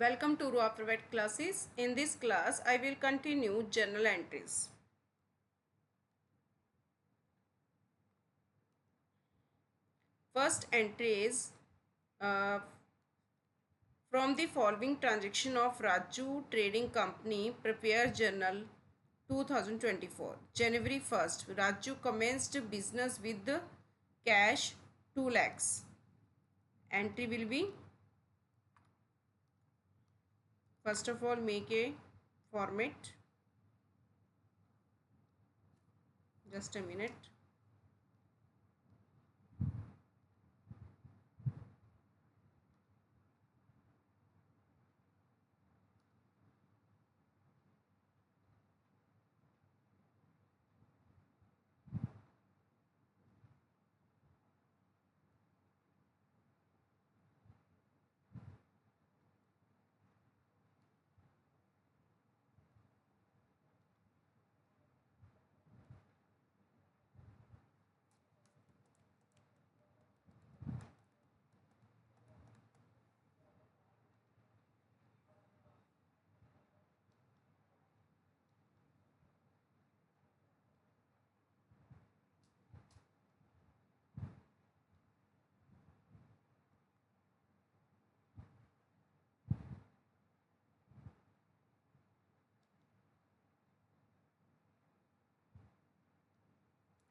Welcome to Rua Private Classes. In this class, I will continue journal entries. First entry is uh, from the following transaction of Raju Trading Company, Prepare Journal 2024. January 1st, Raju commenced business with cash 2 lakhs. Entry will be, first of all, make a format. Just a minute.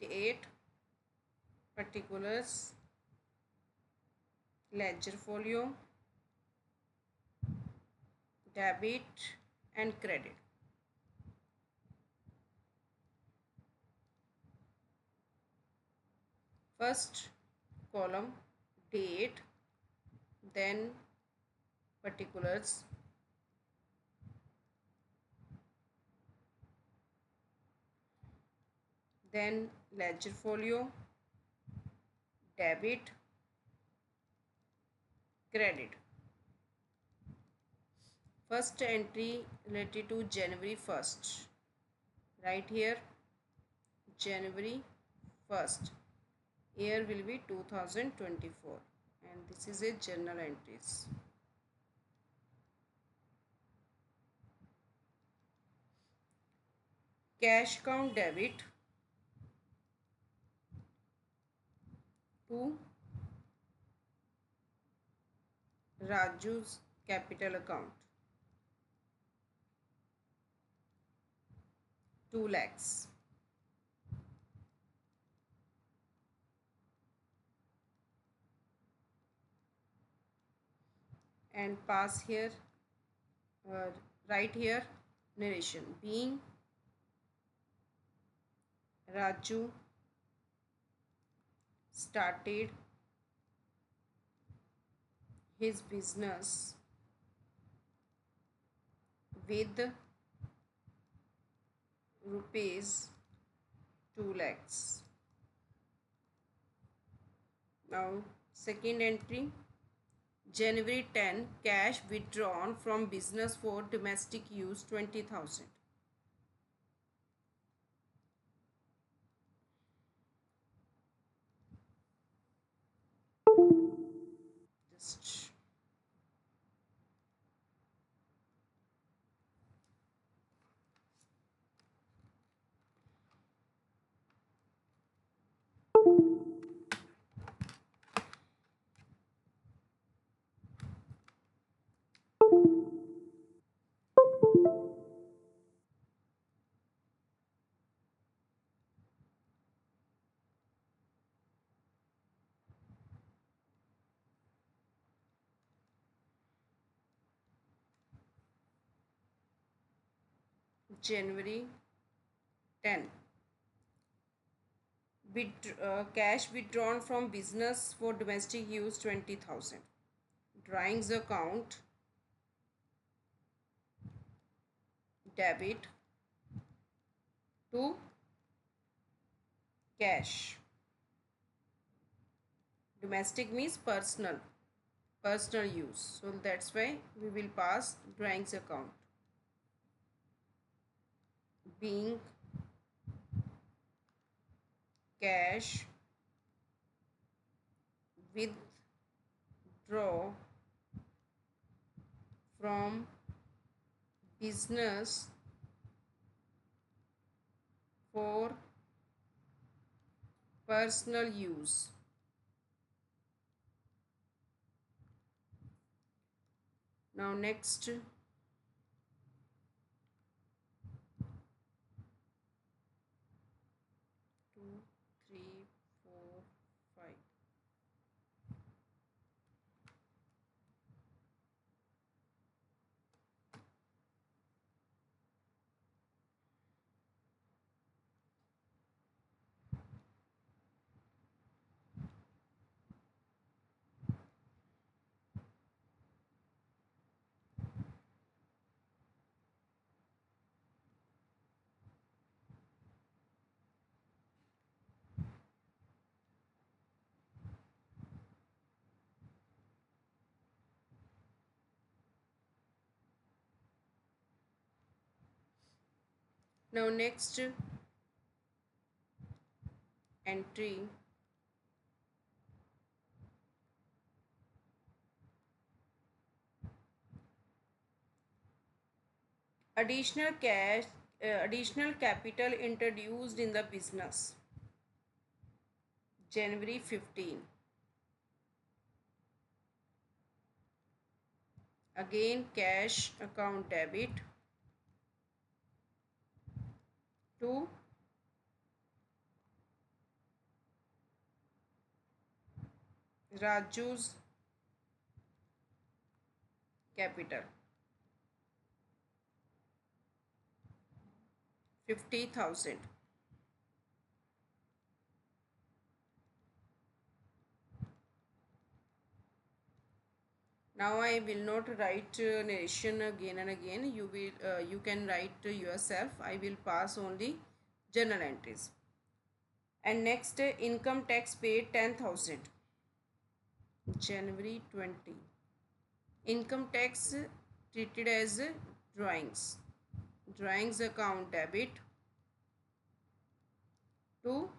Date, particulars, ledger folio, debit and credit. First column, date, then particulars, then ledger folio, debit, credit. First entry related to January 1st. Right here, January 1st. Year will be 2024. And this is a journal entries. Cash count debit to Raju's capital account 2 lakhs. And pass here, right here, narration. Being Raju started his business with rupees 2 lakhs. Now, second entry, January 10, cash withdrawn from business for domestic use 20,000. Just January 10. Cash withdrawn from business for domestic use 20,000. Drawings account, debit to cash. Domestic means personal use. So that's why we will pass drawings account. Being cash withdraw from business for personal use. Now next, 2, 3, 4, 5. Now next entry, additional cash, additional capital introduced in the business. January 15. Again cash account debit to Raju's capital, 50,000. Now I will not write narration again and again. You can write yourself. I will pass only journal entries. And next, income tax paid 10,000. January 20. Income tax treated as drawings. Drawings account debit to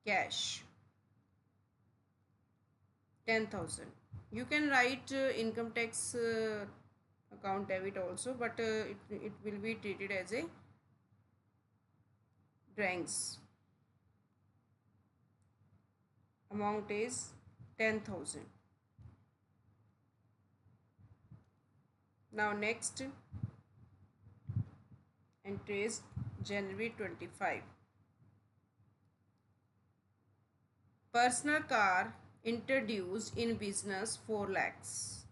cash, 10,000. You can write income tax account debit also, but it will be treated as a drawings. Amount is 10,000. Now next entry is January 25. Personal car introduced in business, 4 lakhs.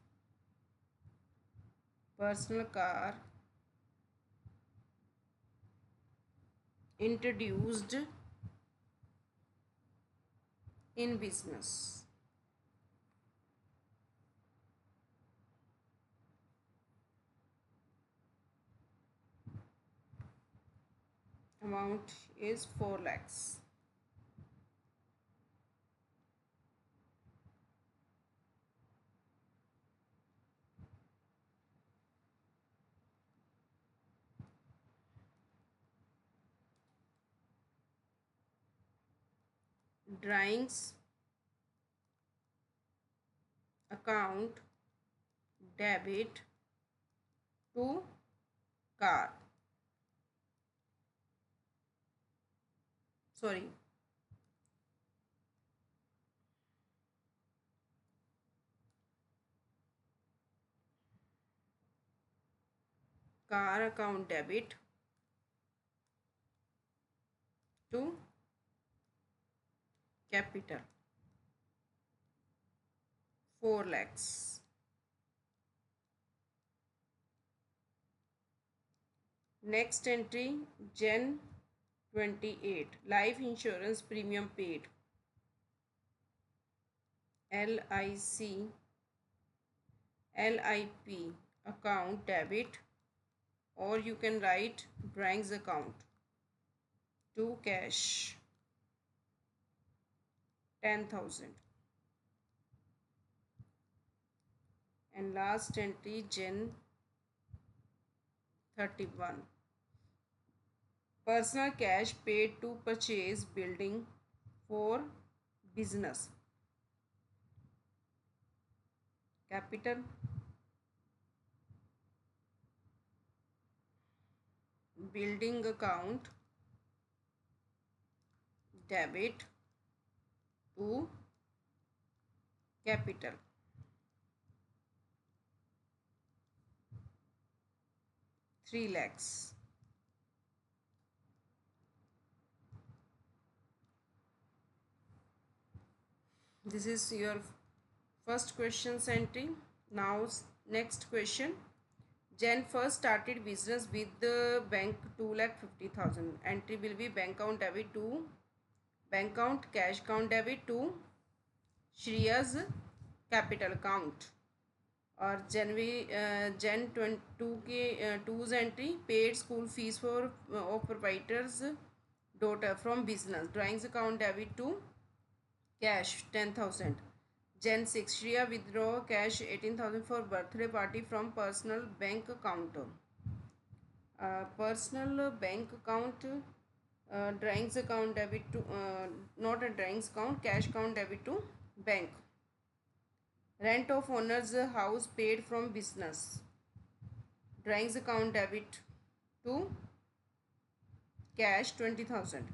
Personal car introduced in business. Amount is 4 lakhs. Drawings account debit to car. Sorry. Car account debit to capital, 4 lakhs. Next entry, Jan 28. Life insurance premium paid. LIC, LIP account debit, or you can write drawings account to cash, 10,000. And last entry, Jan 31. Personal cash paid to purchase building for business, capital building account debit to capital. Three lakhs. This is your first question's entry. Now next question. Jen first started business with the bank 2,50,000. Entry will be bank account debit to bank account, cash account debit to Shreya's capital account. और Jan 22 के 2's entry paid school fees for of proprietor's daughter from business. Drawings account debit to cash 10,000. Jan 6 Shreya withdraw cash 18,000 for birthday party from personal bank account. Personal bank account drawings account debit to not a drawings account, cash account debit to bank. Rent of owner's house paid from business. Drawings account debit to cash 20,000.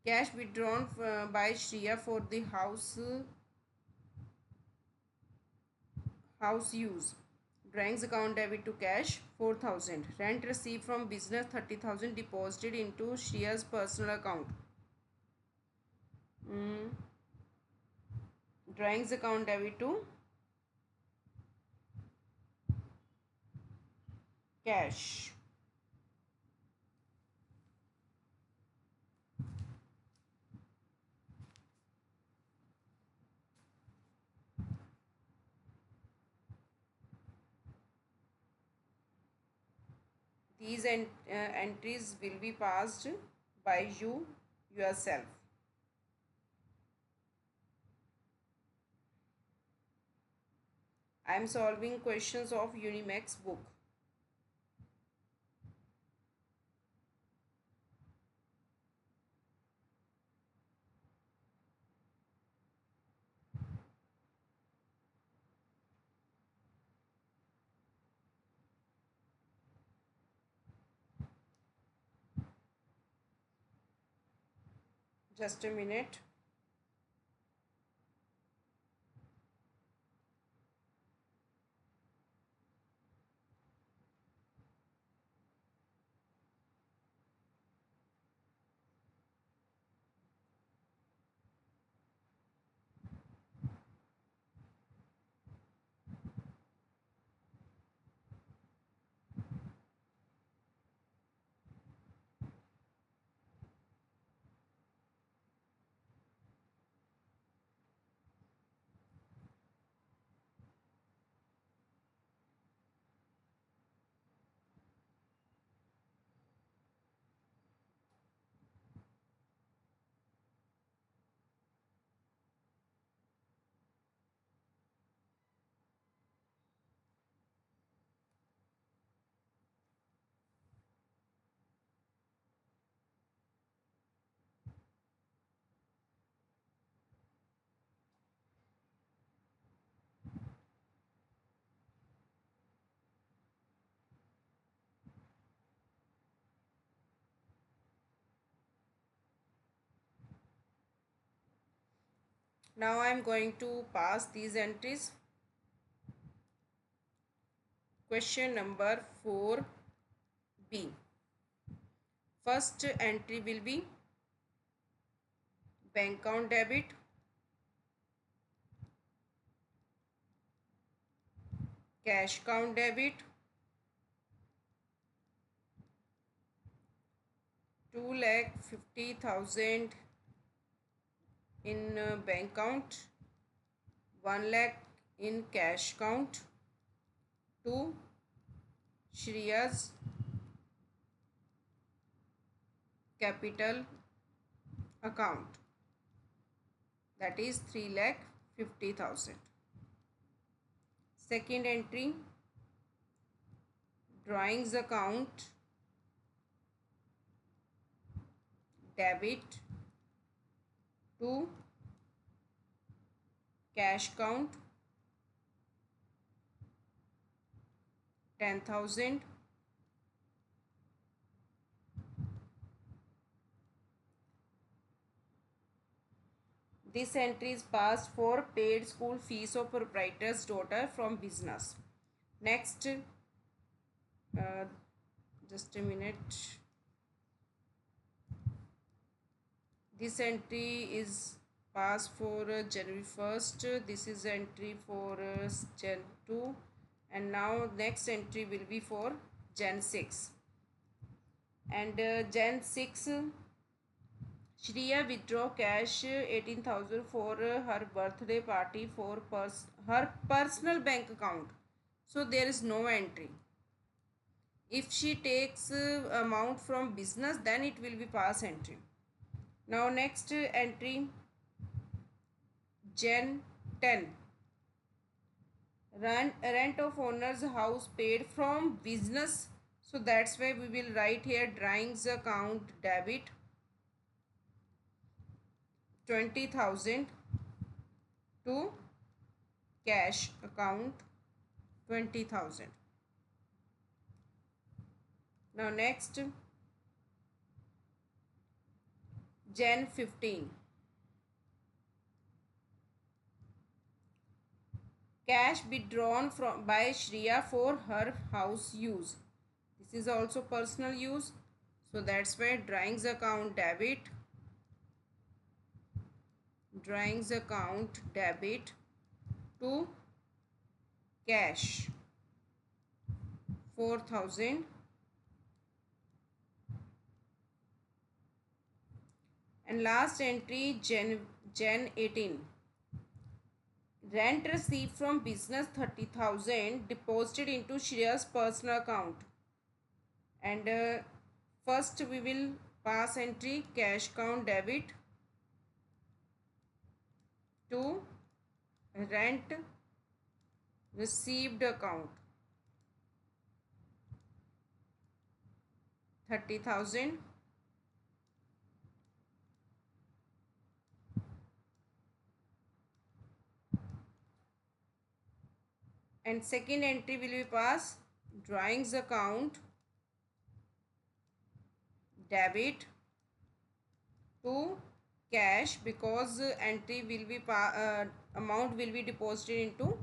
Cash withdrawn by Shreya for the house use. Drawings account debit to cash 4,000. Rent received from business 30,000 deposited into Shreya's personal account. Drawings account debit to cash. These entries will be passed by you yourself. I am solving questions of Unimax book. Just a minute. Now I am going to pass these entries. Question number 4B. First entry will be bank account debit, cash account debit, 2,50,000 in bank account, 1 lakh in cash account to Shreya's capital account, that is 3,50,000. Second entry, drawings account debit to cash account 10,000. This entry is passed for paid school fees of proprietor's daughter from business. Next, just a minute. This entry is passed for January 1st. This is entry for Jan 2. And now next entry will be for Jan 6. And Jan 6, Shreya withdraw cash 18,000 for her birthday party for her personal bank account. So there is no entry. If she takes amount from business, then it will be pass entry. Now next entry, Jan 10. Rent of owner's house paid from business. So that's why we will write here drawings account debit 20,000 to cash account 20,000. Now next, Jan 15. Cash withdrawn from by Shreya for her house use. This is also personal use. So that's why drawings account debit to cash 4,000. And last entry, Jan 18. Rent received from business 30,000 deposited into Shreya's personal account. And first we will pass entry cash account debit to rent received account 30,000. And second entry will be pass drawings account debit to cash, because entry will be amount will be deposited into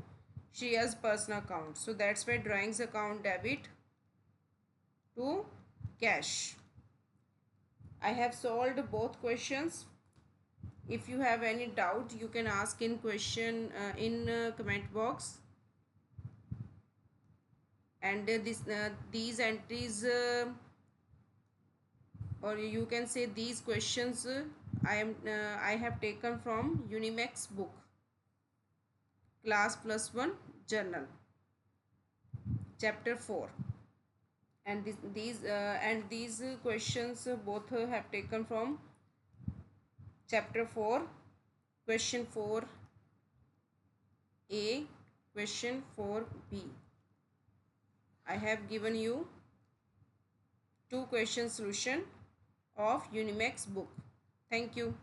Shreya's personal account. So that's why drawings account debit to cash. I have solved both questions. If you have any doubt, you can ask in comment box. And these entries or you can say these questions I have taken from Unimax book Class Plus One Journal Chapter 4. And these questions both have taken from Chapter 4, Question 4A, Question 4B. I have given you 2 question solution of Unimax book. Thank you.